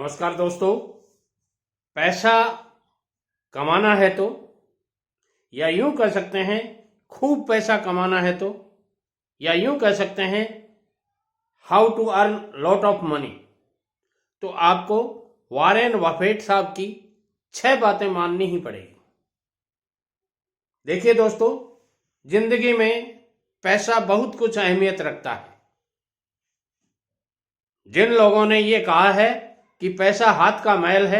नमस्कार दोस्तों। पैसा कमाना है तो, या यूं कह सकते हैं खूब पैसा कमाना है तो, या यूं कह सकते हैं how to earn lot of money, तो आपको वॉरेन बफेट साहब की 6 बातें माननी ही पड़ेगी। देखिए दोस्तों, जिंदगी में पैसा बहुत कुछ अहमियत रखता है। जिन लोगों ने ये कहा है कि पैसा हाथ का मैल है,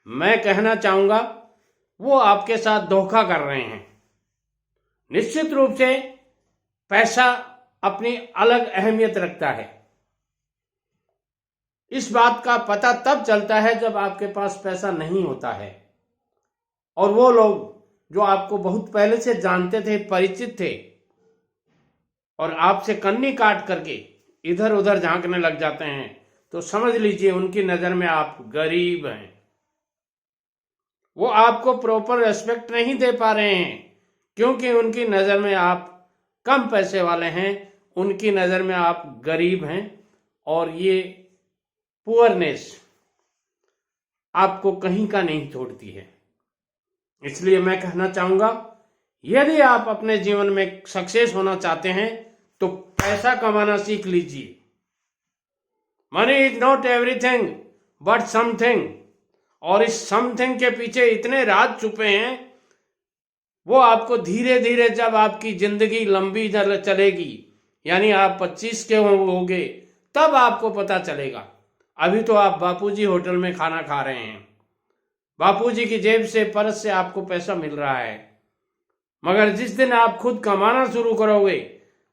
मैं कहना चाहूंगा वो आपके साथ धोखा कर रहे हैं। निश्चित रूप से पैसा अपनी अलग अहमियत रखता है। इस बात का पता तब चलता है जब आपके पास पैसा नहीं होता है और वो लोग जो आपको बहुत पहले से जानते थे, परिचित थे, और आपसे कन्नी काट करके इधर उधर झांकने लग जाते हैं, तो समझ लीजिए उनकी नजर में आप गरीब हैं। वो आपको प्रॉपर रेस्पेक्ट नहीं दे पा रहे हैं क्योंकि उनकी नजर में आप कम पैसे वाले हैं, उनकी नजर में आप गरीब हैं, और ये पुअरनेस आपको कहीं का नहीं छोड़ती है। इसलिए मैं कहना चाहूंगा, यदि आप अपने जीवन में सक्सेस होना चाहते हैं तो पैसा कमाना सीख लीजिए। Money is not everything but something, और इस समथिंग के पीछे इतने राज छुपे हैं, वो आपको धीरे धीरे, जब आपकी जिंदगी लंबी चलेगी, यानी आप 25 के होंगे, तब आपको पता चलेगा। अभी तो आप बापूजी होटल में खाना खा रहे हैं, बापूजी की जेब से, परस से आपको पैसा मिल रहा है, मगर जिस दिन आप खुद कमाना शुरू करोगे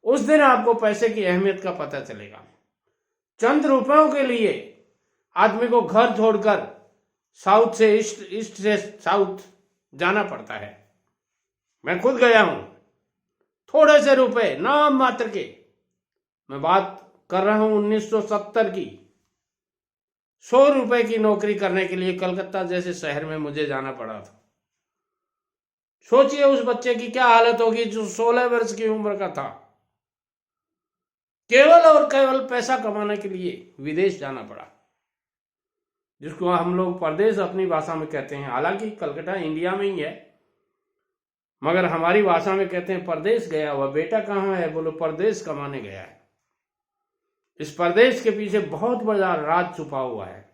उस दिन आपको पैसे की अहमियत का पता चलेगा। चंद रुपयों के लिए आदमी को घर छोड़कर साउथ से ईस्ट, ईस्ट से साउथ जाना पड़ता है। मैं खुद गया हूं, थोड़े से रुपए, नाम मात्र के। मैं बात कर रहा हूं 1970 की। 100 रुपए की नौकरी करने के लिए कलकत्ता जैसे शहर में मुझे जाना पड़ा था। सोचिए उस बच्चे की क्या हालत होगी जो 16 वर्ष की उम्र का था। केवल और केवल पैसा कमाने के लिए विदेश जाना पड़ा, जिसको हम लोग परदेश अपनी भाषा में कहते हैं। हालांकि कलकत्ता इंडिया में ही है, मगर हमारी भाषा में कहते हैं परदेश गया हुआ। बेटा कहाँ है? बोलो परदेश कमाने गया है। इस परदेश के पीछे बहुत बड़ा राज छुपा हुआ है।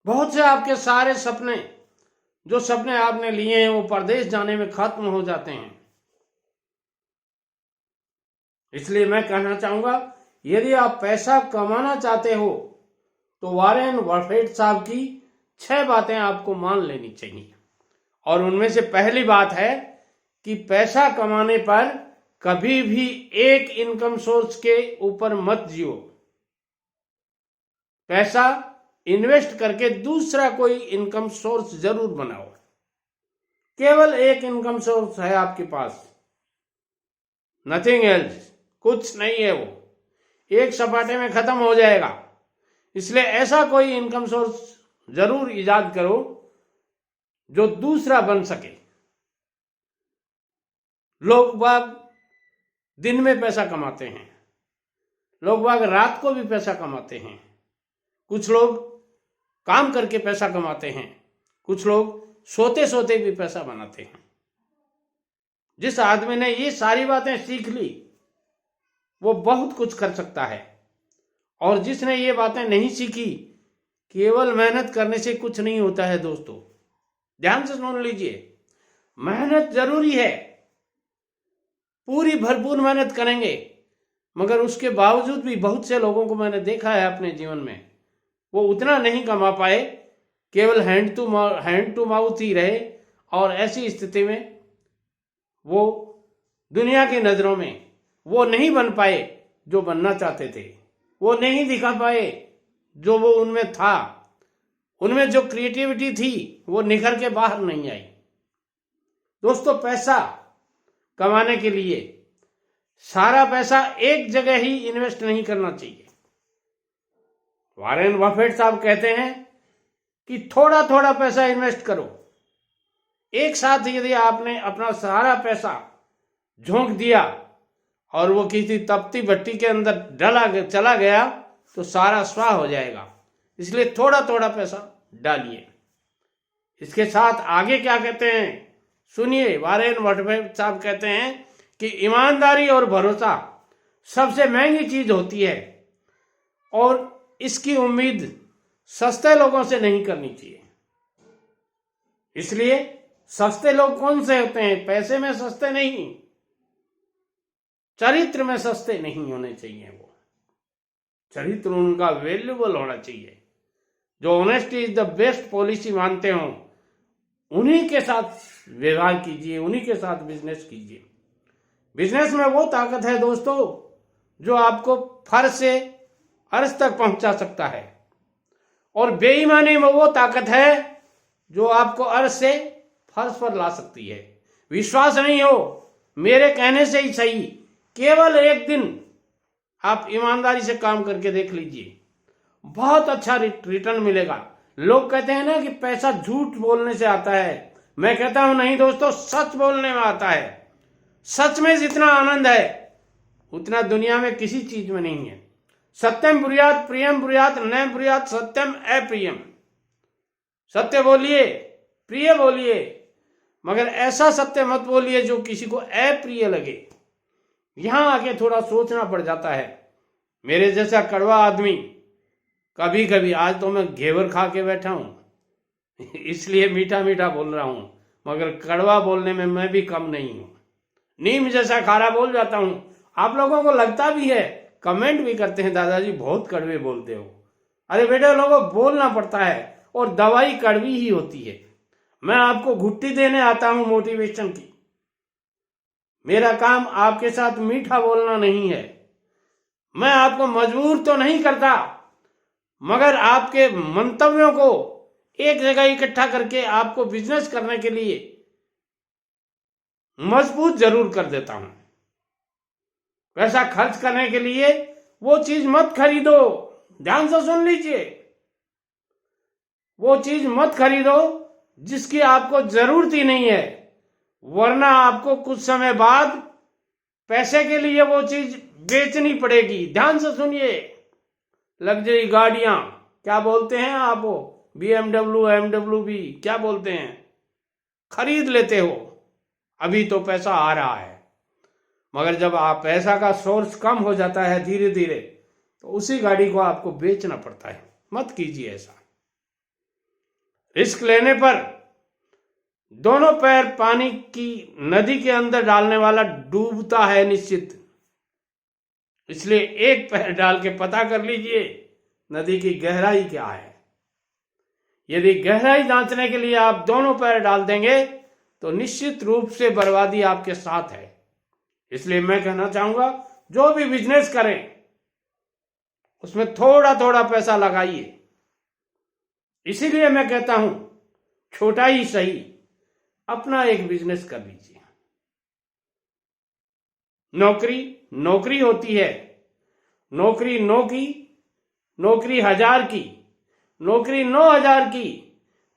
बहुत से आपके सारे सपने, जो सपने आपने लिए हैं, वो परदेश जाने में खत्म हो जाते हैं। इसलिए मैं कहना चाहूंगा, यदि आप पैसा कमाना चाहते हो तो वॉरेन बफेट साहब की 6 बातें आपको मान लेनी चाहिए। और उनमें से पहली बात है कि पैसा कमाने पर कभी भी एक इनकम सोर्स के ऊपर मत जियो। पैसा इन्वेस्ट करके दूसरा कोई इनकम सोर्स जरूर बनाओ। केवल एक इनकम सोर्स है आपके पास, नथिंग एल्स, कुछ नहीं है। वो एक सपाटे में खत्म हो जाएगा। इसलिए ऐसा कोई इनकम सोर्स जरूर इजाद करो जो दूसरा बन सके। लोग बाग दिन में पैसा कमाते हैं, लोग बाग रात को भी पैसा कमाते हैं, कुछ लोग काम करके पैसा कमाते हैं, कुछ लोग सोते सोते भी पैसा बनाते हैं। जिस आदमी ने ये सारी बातें सीख ली वो बहुत कुछ कर सकता है, और जिसने ये बातें नहीं सीखी, केवल मेहनत करने से कुछ नहीं होता है। दोस्तों ध्यान से सुन लीजिए, मेहनत जरूरी है, पूरी भरपूर मेहनत करेंगे, मगर उसके बावजूद भी बहुत से लोगों को मैंने देखा है अपने जीवन में, वो उतना नहीं कमा पाए, केवल हैंड टू माउथ ही रहे, और ऐसी स्थिति में वो दुनिया की नजरों में वो नहीं बन पाए जो बनना चाहते थे, वो नहीं दिखा पाए जो वो उनमें था, उनमें जो क्रिएटिविटी थी वो निखर के बाहर नहीं आई। दोस्तों, पैसा कमाने के लिए सारा पैसा एक जगह ही इन्वेस्ट नहीं करना चाहिए। वॉरेन बफेट साहब कहते हैं कि थोड़ा थोड़ा पैसा इन्वेस्ट करो। एक साथ यदि आपने अपना सारा पैसा झोंक दिया और वो किसी तपती भट्टी के अंदर चला गया तो सारा स्वाह हो जाएगा। इसलिए थोड़ा थोड़ा पैसा डालिए। इसके साथ आगे क्या कहते हैं सुनिए। वॉरेन बफेट साहब कहते हैं कि ईमानदारी और भरोसा सबसे महंगी चीज होती है और इसकी उम्मीद सस्ते लोगों से नहीं करनी चाहिए। इसलिए सस्ते लोग कौन से होते हैं? पैसे में सस्ते नहीं, चरित्र में सस्ते नहीं होने चाहिए। वो चरित्र उनका वैल्यूबल होना चाहिए। जो honesty is the best policy मानते हो, उन्हीं के साथ व्यवहार कीजिए, उन्हीं के साथ बिजनेस कीजिए। बिजनेस में वो ताकत है दोस्तों जो आपको फर्श से अर्श तक पहुंचा सकता है, और बेईमानी में वो ताकत है जो आपको अर्श से फर्श पर ला सकती है। विश्वास नहीं हो मेरे कहने से ही सही, केवल एक दिन आप ईमानदारी से काम करके देख लीजिए, बहुत अच्छा रिटर्न मिलेगा। लोग कहते हैं ना कि पैसा झूठ बोलने से आता है, मैं कहता हूं नहीं दोस्तों, सच बोलने में आता है। सच में जितना आनंद है उतना दुनिया में किसी चीज में नहीं है। सत्यम ब्रूयात प्रियम ब्रूयात न ब्रूयात सत्यम अप्रियम। सत्य बोलिए, प्रिय बोलिए, मगर ऐसा सत्य मत बोलिए जो किसी को अप्रिय लगे। यहां आके थोड़ा सोचना पड़ जाता है। मेरे जैसा कड़वा आदमी कभी कभी, आज तो मैं घेवर खा के बैठा हूं इसलिए मीठा मीठा बोल रहा हूं, मगर कड़वा बोलने में मैं भी कम नहीं हूं। नीम जैसा खारा बोल जाता हूं। आप लोगों को लगता भी है, कमेंट भी करते हैं, दादाजी बहुत कड़वे बोलते हो। अरे बेटे लोगों, बोलना पड़ता है, और दवाई कड़वी ही होती है। मैं आपको घुट्टी देने आता हूं मोटिवेशन की। मेरा काम आपके साथ मीठा बोलना नहीं है। मैं आपको मजबूर तो नहीं करता, मगर आपके मंतव्यों को एक जगह इकट्ठा करके आपको बिजनेस करने के लिए मजबूत जरूर कर देता हूं। पैसा खर्च करने के लिए वो चीज मत खरीदो, ध्यान से सुन लीजिए, वो चीज मत खरीदो जिसकी आपको जरूरत ही नहीं है, वरना आपको कुछ समय बाद पैसे के लिए वो चीज बेचनी पड़ेगी। ध्यान से सुनिए। लग्जरी गाड़ियां क्या बोलते हैं आप, वो BMW MWB क्या बोलते हैं, खरीद लेते हो, अभी तो पैसा आ रहा है, मगर जब आप पैसा का सोर्स कम हो जाता है धीरे धीरे, तो उसी गाड़ी को आपको बेचना पड़ता है। मत कीजिए ऐसा। रिस्क लेने पर दोनों पैर पानी की नदी के अंदर डालने वाला डूबता है निश्चित। इसलिए एक पैर डाल के पता कर लीजिए नदी की गहराई क्या है। यदि गहराई जांचने के लिए आप दोनों पैर डाल देंगे तो निश्चित रूप से बर्बादी आपके साथ है। इसलिए मैं कहना चाहूंगा, जो भी बिजनेस करें उसमें थोड़ा थोड़ा पैसा लगाइए। इसीलिए मैं कहता हूं, छोटा ही सही अपना एक बिजनेस कर लीजिए। नौकरी नौकरी होती है, नौकरी 9 की, नौकरी 1000 की, नौकरी 9000 की,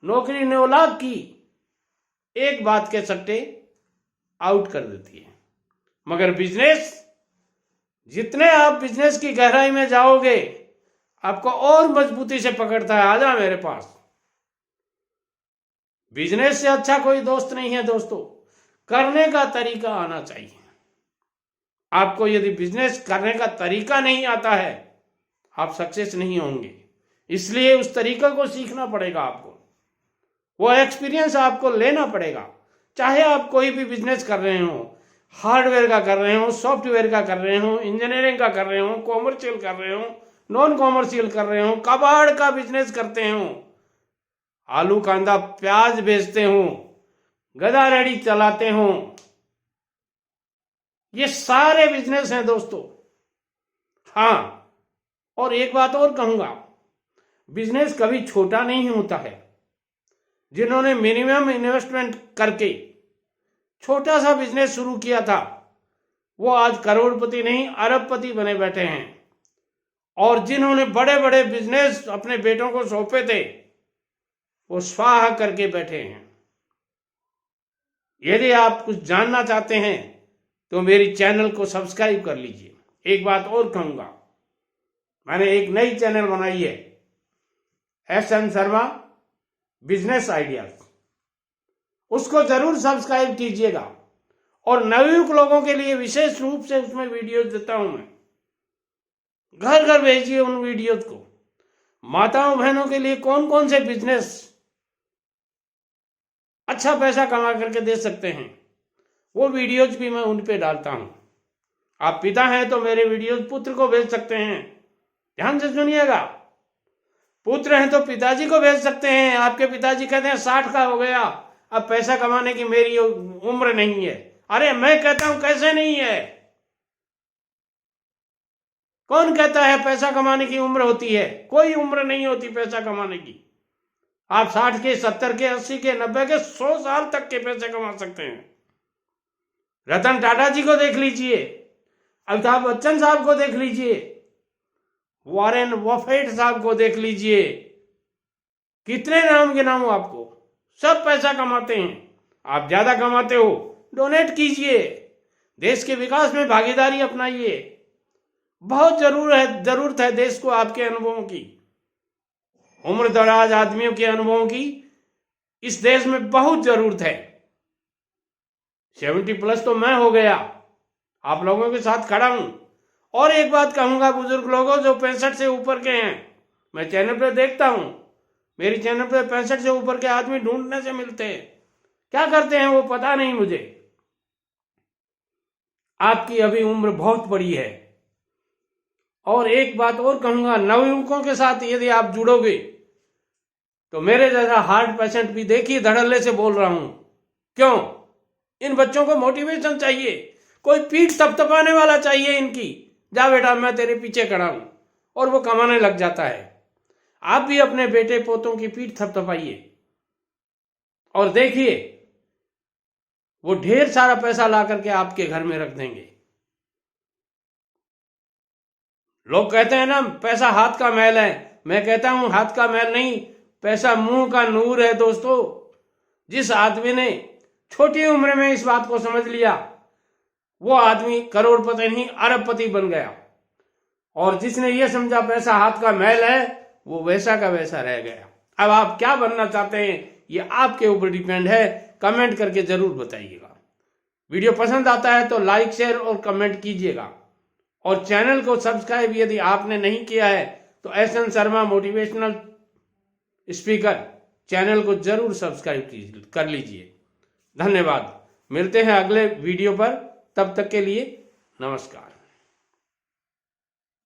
नौकरी 9 लाख की, एक बात के सट्टे आउट कर देती है। मगर बिजनेस, जितने आप बिजनेस की गहराई में जाओगे आपको और मजबूती से पकड़ता है। आजा मेरे पास। बिजनेस से अच्छा कोई दोस्त नहीं है दोस्तों। करने का तरीका आना चाहिए। आपको यदि बिजनेस करने का तरीका नहीं आता है, आप सक्सेस नहीं होंगे। इसलिए उस तरीका को सीखना पड़ेगा आपको, वो एक्सपीरियंस आपको लेना पड़ेगा। चाहे आप कोई भी बिजनेस कर रहे हो, हार्डवेयर का कर रहे हो, सॉफ्टवेयर का कर रहे हो, इंजीनियरिंग का कर रहे हो, कॉमर्शियल कर रहे हो, नॉन कॉमर्शियल कर रहे हो, कबाड़ का बिजनेस करते हो, आलू कांदा प्याज बेचते हो, गधा रेडी चलाते हो, ये सारे बिजनेस हैं दोस्तों। हाँ, और एक बात और कहूंगा, बिजनेस कभी छोटा नहीं होता है। जिन्होंने मिनिमम इन्वेस्टमेंट करके छोटा सा बिजनेस शुरू किया था, वो आज करोड़पति नहीं अरबपति बने बैठे हैं। और जिन्होंने बड़े बड़े बिजनेस अपने बेटों को सौंपे थे, वो स्वाहा करके बैठे हैं। यदि आप कुछ जानना चाहते हैं तो मेरी चैनल को सब्सक्राइब कर लीजिए। एक बात और कहूंगा, मैंने एक नई चैनल बनाई है, SN शर्मा बिजनेस आइडियाज, उसको जरूर सब्सक्राइब कीजिएगा। और नवयुवक लोगों के लिए विशेष रूप से उसमें वीडियोज देता हूं मैं, घर घर भेजिए उन वीडियोज को। माताओं बहनों के लिए कौन कौन से बिजनेस अच्छा पैसा कमा करके दे सकते हैं, वो वीडियोज भी मैं उन पे डालता हूं। आप पिता हैं तो मेरे वीडियोज पुत्र को भेज सकते हैं, ध्यान से सुनिएगा। पुत्र हैं तो पिताजी को भेज सकते हैं। आपके पिताजी कहते हैं 60 का हो गया, अब पैसा कमाने की मेरी उम्र नहीं है। अरे मैं कहता हूं कैसे नहीं है? कौन कहता है पैसा कमाने की उम्र होती है? कोई उम्र नहीं होती पैसा कमाने की। आप 60 के, 70 के, 80 के, 90 के, 100 साल तक के पैसे कमा सकते हैं। रतन टाटा जी को देख लीजिए, अमिताभ बच्चन साहब को देख लीजिए, वॉरेन बफेट साहब को देख लीजिए, कितने नाम गिनाऊं आपको, सब पैसा कमाते हैं। आप ज्यादा कमाते हो, डोनेट कीजिए, देश के विकास में भागीदारी अपनाइए। बहुत जरूरत है देश को आपके अनुभवों की, उम्र दराज आदमियों के अनुभवों की इस देश में बहुत जरूरत है। 70+ तो मैं हो गया, आप लोगों के साथ खड़ा हूं। और एक बात कहूंगा बुजुर्ग लोगों जो 65 से ऊपर के हैं, मैं चैनल पे देखता हूं, मेरी चैनल पे 65 से ऊपर के आदमी ढूंढने से मिलते हैं। क्या करते हैं वो पता नहीं मुझे। आपकी अभी उम्र बहुत बड़ी है। और एक बात और कहूंगा, नवयुवकों के साथ यदि आप जुड़ोगे तो मेरे जैसा हार्ट पेशेंट भी, देखिए धड़ल्ले से बोल रहा हूं, क्यों? इन बच्चों को मोटिवेशन चाहिए, कोई पीठ थपथपाने वाला चाहिए इनकी, जा बेटा मैं तेरे पीछे खड़ा हूं, और वो कमाने लग जाता है। आप भी अपने बेटे पोतों की पीठ थपथपाइए और देखिए वो ढेर सारा पैसा ला करके आपके घर में रख देंगे। लोग कहते हैं ना पैसा हाथ का मैल है, मैं कहता हूं हाथ का मैल नहीं, पैसा मुंह का नूर है। दोस्तों, जिस आदमी ने छोटी उम्र में इस बात को समझ लिया, वो आदमी करोड़पति नहीं अरबपति बन गया। और जिसने ये समझा पैसा हाथ का मैल है, वो वैसा का वैसा रह गया। अब आप क्या बनना चाहते हैं ये आपके ऊपर डिपेंड है, कमेंट करके जरूर बताइएगा। वीडियो पसंद आता है तो लाइक, शेयर और कमेंट कीजिएगा। और चैनल को सब्सक्राइब यदि आपने नहीं किया है तो SN Sharma motivational speaker channel को जरूर सब्सक्राइब कर लीजिए। धन्यवाद। मिलते हैं अगले वीडियो पर, तब तक के लिए नमस्कार।